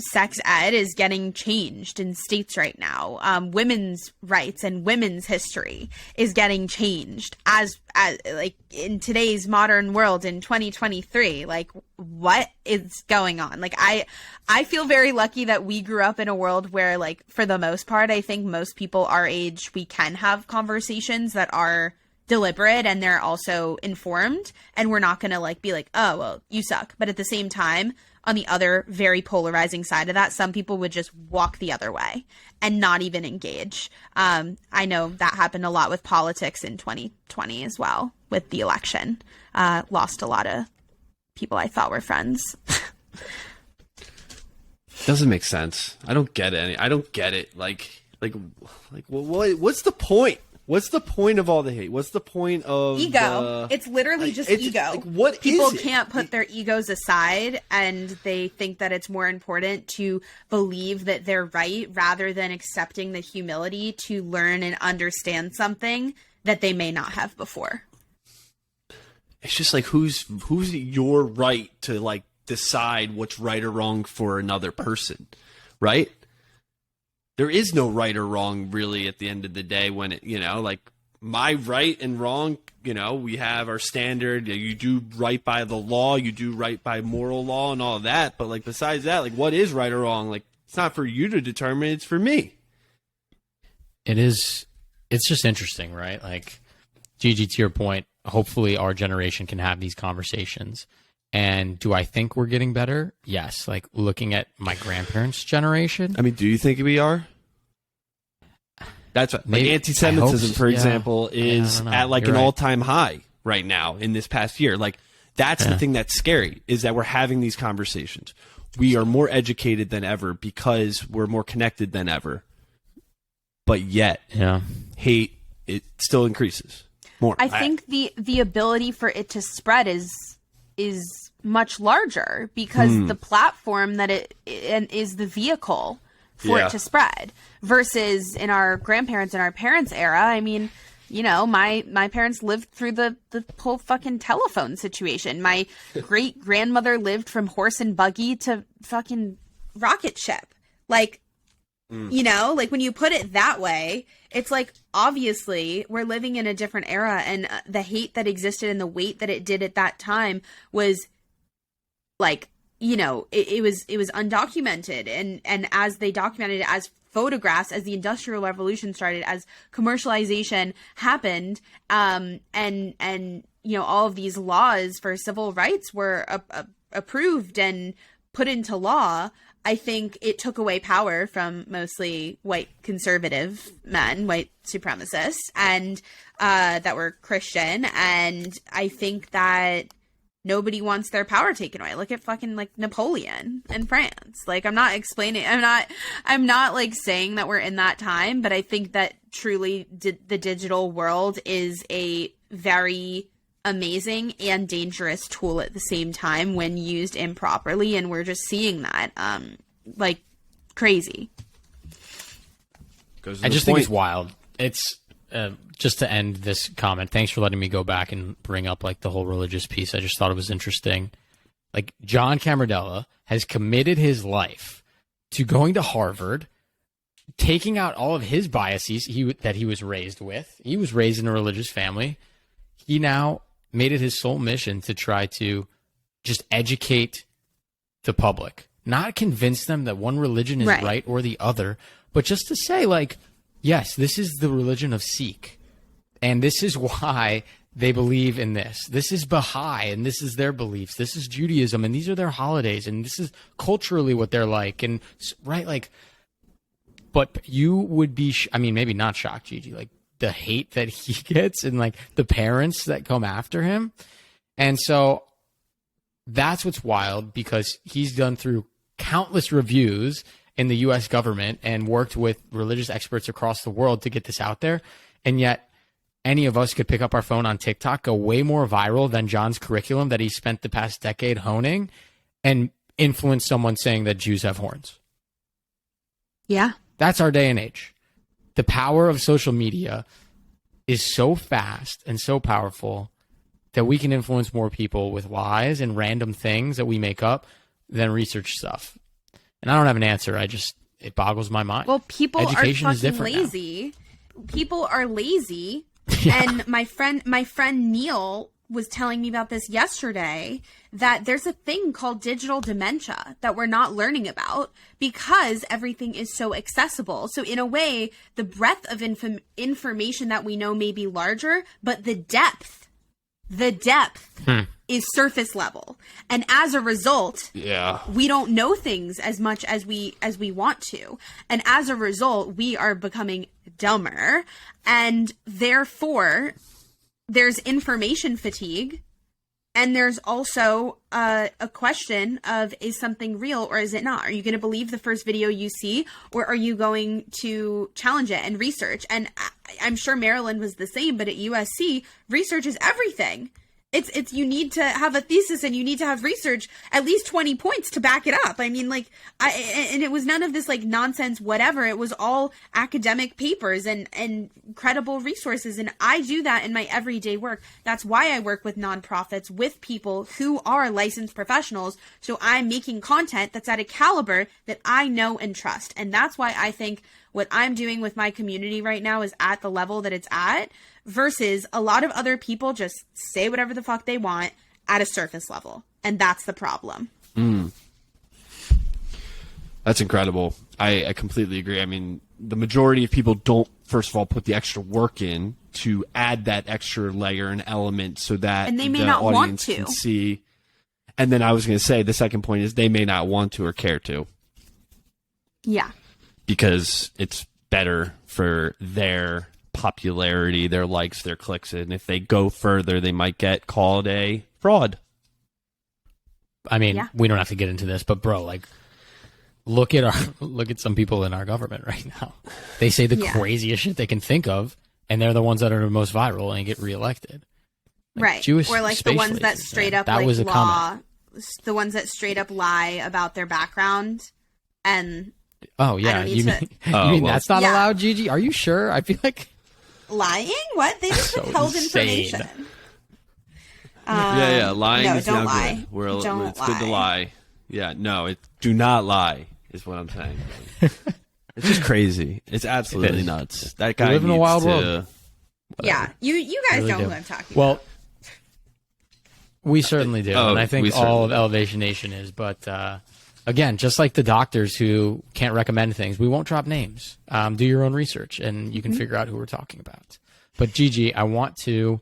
sex ed is getting changed in states right now. Women's rights and women's history is getting changed as like in today's modern world in 2023. Like what is going on? Like I feel very lucky that we grew up in a world where, like, for the most part, I think most people our age, we can have conversations that are deliberate and they're also informed, and we're not going to like be like, oh, well, you suck. But at the same time, on the other very polarizing side of that, some people would just walk the other way and not even engage. I know that happened a lot with politics in 2020 as well with the election. Lost a lot of people I thought were friends. Doesn't make sense. I don't get it. I don't get it. Like, what's the point? What's the point of all the hate? What's the point of ego? It's literally just ego. Like, what people is it? Can't put their egos aside, and they think that it's more important to believe that they're right rather than accepting the humility to learn and understand something that they may not have before. It's just like who's your right to like decide what's right or wrong for another person, right? There is no right or wrong really at the end of the day when it, like my right and wrong, we have our standard. You do right by the law, you do right by moral law and all of that. But like besides that, like what is right or wrong? Like it's not for you to determine, it's for me. It is. It's just interesting, right? Like Gigi, to your point, hopefully our generation can have these conversations. And do I think we're getting better? Yes. Like looking at my grandparents' generation. I mean, do you think we are? That's what, like anti-Semitism, for example, is at like an all-time high right now in this past year. Like That's the thing that's scary, is that we're having these conversations. We are more educated than ever because we're more connected than ever. But yet, hate, it still increases more. I think the ability for it to spread is much larger because the platform that it is the vehicle for it to spread, versus in our grandparents and our parents' era. I mean, you know, my parents lived through the whole fucking telephone situation. My great grandmother lived from horse and buggy to fucking rocket ship. Like, you know, like when you put it that way, it's like, obviously we're living in a different era, and the hate that existed and the weight that it did at that time was like, you know, it was undocumented, and as they documented it as photographs, as the Industrial Revolution started, as commercialization happened, and you know, all of these laws for civil rights were approved and put into law. I think it took away power from mostly white conservative men, white supremacists, and that were Christian. And I think that nobody wants their power taken away. Look at fucking like Napoleon in France. Like, I'm not explaining, I'm not like saying that we're in that time, but I think that truly the digital world is a very amazing and dangerous tool at the same time when used improperly, and we're just seeing that like crazy. I just think it's wild. It's just to end this comment, thanks for letting me go back and bring up like the whole religious piece. I just thought it was interesting. Like, John Camardella has committed his life to going to Harvard, taking out all of his biases that he was raised with. He was raised in a religious family. He now made it his sole mission to try to just educate the public, not convince them that one religion is right or the other, but just to say, like, yes, this is the religion of Sikh, and this is why they believe in this. This is Baha'i, and this is their beliefs. This is Judaism, and these are their holidays, and this is culturally what they're like, and like. But you would be, I mean, maybe not shocked, Gigi, like the hate that he gets, and like the parents that come after him, and so that's what's wild, because he's done through countless reviews in the U.S. government and worked with religious experts across the world to get this out there. And yet any of us could pick up our phone on TikTok, go way more viral than John's curriculum that he spent the past decade honing, and influence someone saying that Jews have horns. Yeah. That's our day and age. The power of social media is so fast and so powerful that we can influence more people with lies and random things that we make up than research stuff. And I don't have an answer. It boggles my mind. Well, people Education are is fucking different lazy. Now. People are lazy. Yeah. And my friend Neil was telling me about this yesterday, that there's a thing called digital dementia that we're not learning about because everything is so accessible. So in a way, the breadth of information that we know may be larger, but the depth is surface level. And as a result, we don't know things as much as we want to. And as a result, we are becoming dumber. And therefore, there's information fatigue. And there's also a question of, is something real or is it not? Are you going to believe the first video you see, or are you going to challenge it and research? And I'm sure Maryland was the same, but at USC, research is everything. It's you need to have a thesis and you need to have research, at least 20 points to back it up. I mean, like, and it was none of this like nonsense, whatever. It was all academic papers and credible resources. And I do that in my everyday work. That's why I work with nonprofits, with people who are licensed professionals. So I'm making content that's at a caliber that I know and trust. And that's why I think what I'm doing with my community right now is at the level that it's at, versus a lot of other people just say whatever the fuck they want at a surface level. And that's the problem. That's incredible. I completely agree. I mean, the majority of people don't, first of all, put the extra work in to add that extra layer and element so that and they may the not audience want to can see. And then I was going to say, the second point is they may not want to or care to. Yeah. Because it's better for their popularity, their likes, their clicks, and if they go further, they might get called a fraud. I mean, Yeah. we don't have to get into this, but bro, like, look at some people in our government right now. They say the craziest shit they can think of, and they're the ones that are the most viral and get reelected. Like right. Jewish or like the space ones that lasers, straight man. up That like was a law, comment. the ones that straight up lie about their background and Oh yeah, don't need you to- mean, you mean well. that's not Yeah. allowed, Gigi? Are you sure? I feel like lying. What they just So withheld insane. information. Yeah. Lying no, is don't now lie. good. Don't It's good to lie. Yeah. No, do not lie is what I'm saying. It's just crazy. It's absolutely is. nuts. That guy live in a needs wild to- world. Yeah, you guys Really know do. who I'm talking Well, about. we certainly do, Oh, and I think we all of certainly do. Elevation Nation is. But again, just like the doctors who can't recommend things, we won't drop names. Do your own research, and you can figure out who we're talking about. But Gigi, I want to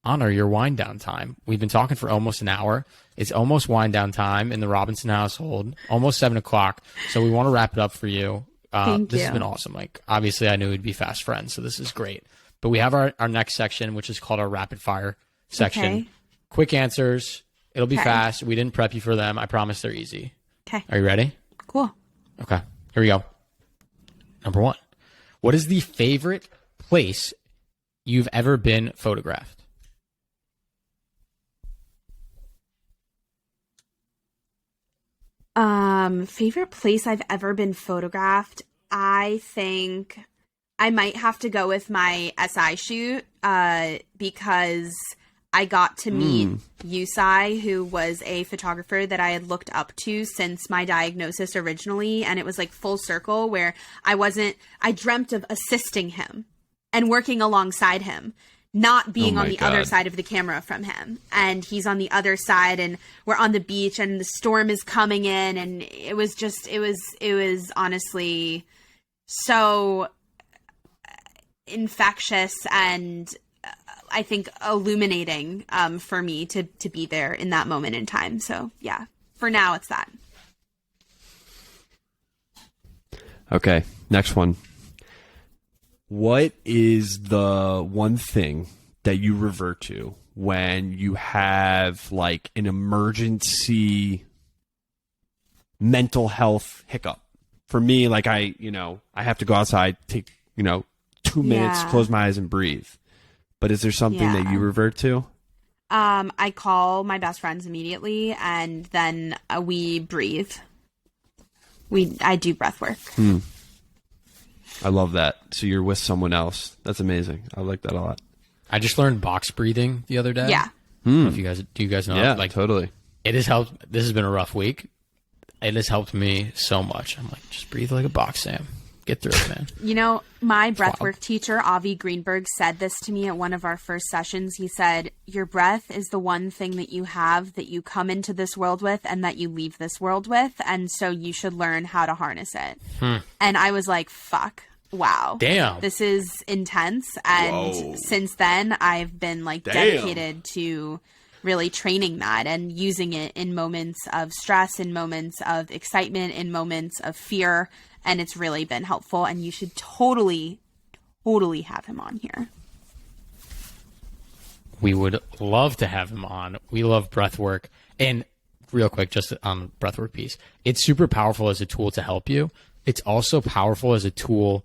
honor your wind down time. We've been talking for almost an hour. It's almost wind down time in the Robinson household, almost 7:00. So we want to wrap it up for you. Thank This you. has been awesome. Like, obviously, I knew we'd be fast friends, so this is great. But we have our next section, which is called our rapid fire section. Okay. Quick answers. It'll be Okay. fast. We didn't prep you for them. I promise they're easy. Okay, Are you ready? cool. Okay. Here we go. Number 1. What is the favorite place you've ever been photographed? Favorite place I've ever been photographed. I think I might have to go with my SI shoot, because I got to meet Yusai, who was a photographer that I had looked up to since my diagnosis originally. And it was like full circle where I dreamt of assisting him and working alongside him, not being Oh on my the other God. side of the camera from him. And he's on the other side, and we're on the beach, and the storm is coming in. And it was honestly so infectious and I think illuminating for me to be there in that moment in time. So yeah, for now it's that. Okay, next one. What is the one thing that you revert to when you have like an emergency mental health hiccup? For me, like I have to go outside, take, 2 minutes, Yeah. close my eyes and breathe. But is there something that Yeah. you revert to? I call my best friends immediately, and then we breathe. I do breath work. I love that. So you're with someone else. That's amazing. I like that a lot. I just learned box breathing the other day. Yeah. I don't know if do you guys know? Yeah, Like, totally. it has helped. This has been a rough week. It has helped me so much. I'm like, just breathe like a box, Sam. Get through it, man. My breathwork teacher, Avi Greenberg, said this to me at one of our first sessions. He said, your breath is the one thing that you have that you come into this world with and that you leave this world with. And so you should learn how to harness it. And I was like, fuck. Wow. Damn. This is intense. And Whoa. since then, I've been like Damn. dedicated to really training that and using it in moments of stress, in moments of excitement, in moments of fear. And it's really been helpful. And you should totally have him on here. We would love to have him on. We love breath work. And real quick, just on the breath work piece, it's super powerful as a tool to help you. It's also powerful as a tool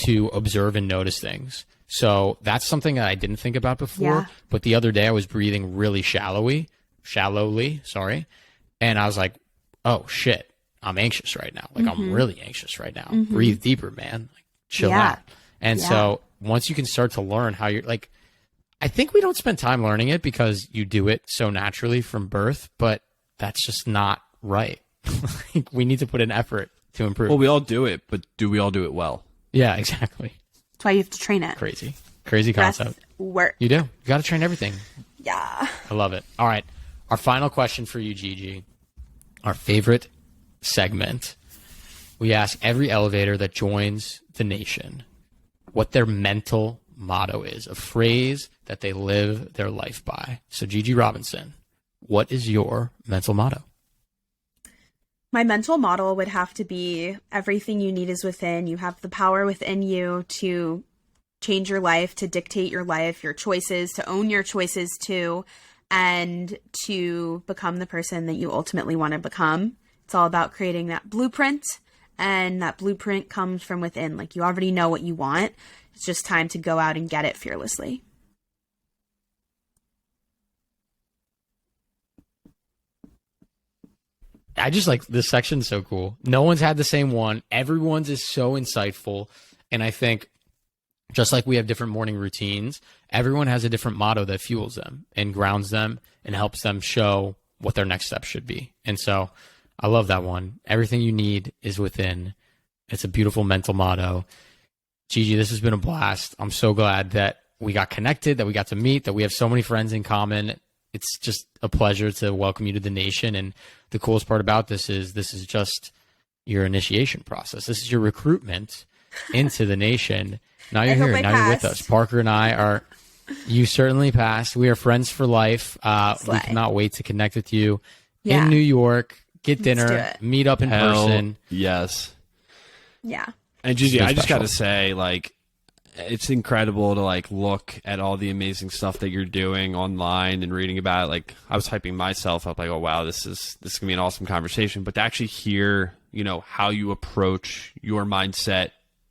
to observe and notice things. So that's something that I didn't think about before. Yeah. But the other day I was breathing really shallowly, and I was like, oh shit, I'm anxious right now. Like I'm really anxious right now. Breathe deeper, man. Like, chill Yeah. out. And Yeah. so once you can start to learn how you're like, I think we don't spend time learning it because you do it so naturally from birth, but that's just not right. Like, we need to put an effort to improve. Well, we all do it, but do we all do it well? Yeah, exactly. That's why you have to train it. Crazy Breath concept. work. You do. You got to train everything. Yeah. I love it. All right. Our final question for you, Gigi. Our favorite segment. We ask every elevator that joins the nation what their mental motto is, a phrase that they live their life by. So, Gigi Robinson, what is your mental motto? My mental model would have to be everything you need is within. You have the power within you to change your life, to dictate your life, your choices, to own your choices too. and to become the person that you ultimately want to become. It's all about creating that blueprint, and that blueprint comes from within. Like, you already know what you want. It's just time to go out and get it fearlessly. I just like this section so cool. No one's had the same one. Everyone's is so insightful. And I think just like we have different morning routines, everyone has a different motto that fuels them and grounds them and helps them show what their next step should be. And so I love that one. Everything you need is within. It's a beautiful mental motto. Gigi, this has been a blast. I'm so glad that we got connected, that we got to meet, that we have so many friends in common. It's just a pleasure to welcome you to the nation. And the coolest part about this is just your initiation process. This is your recruitment into the nation. Now you're here. Now you're with us. Parker and I are, you certainly passed. We are friends for life. We cannot wait to connect with you in New York, get dinner, meet up in person. Yes. Yeah. And Gigi, I just got to say, like, it's incredible to like look at all the amazing stuff that you're doing online and reading about it. Like, I was hyping myself up, like, oh wow, this is gonna be an awesome conversation. But to actually hear, you know, how you approach your mindset,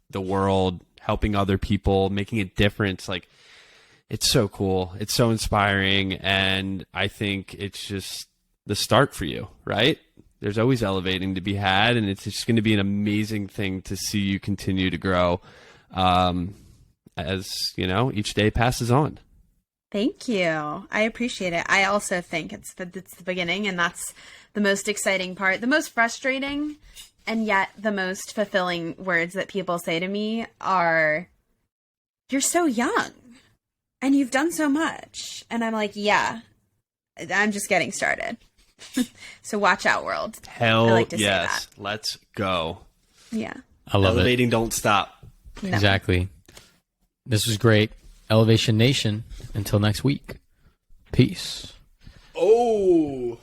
the world, helping other people, making a difference, like, it's so cool. It's so inspiring, and I think it's just the start for you, right? There's always elevating to be had, and it's just going to be an amazing thing to see you continue to grow. As you know, each day passes on. Thank you. I appreciate it. I also think it's the beginning, and that's the most exciting part. The most frustrating and yet the most fulfilling words that people say to me are, "You're so young and you've done so much." And I'm like, yeah, I'm just getting started. So watch out, world. Hell I like to yes. say that. Let's go. Yeah. I love Elevating, it. don't stop. No. Exactly. This was great. Elevation Nation. Until next week. Peace. Oh.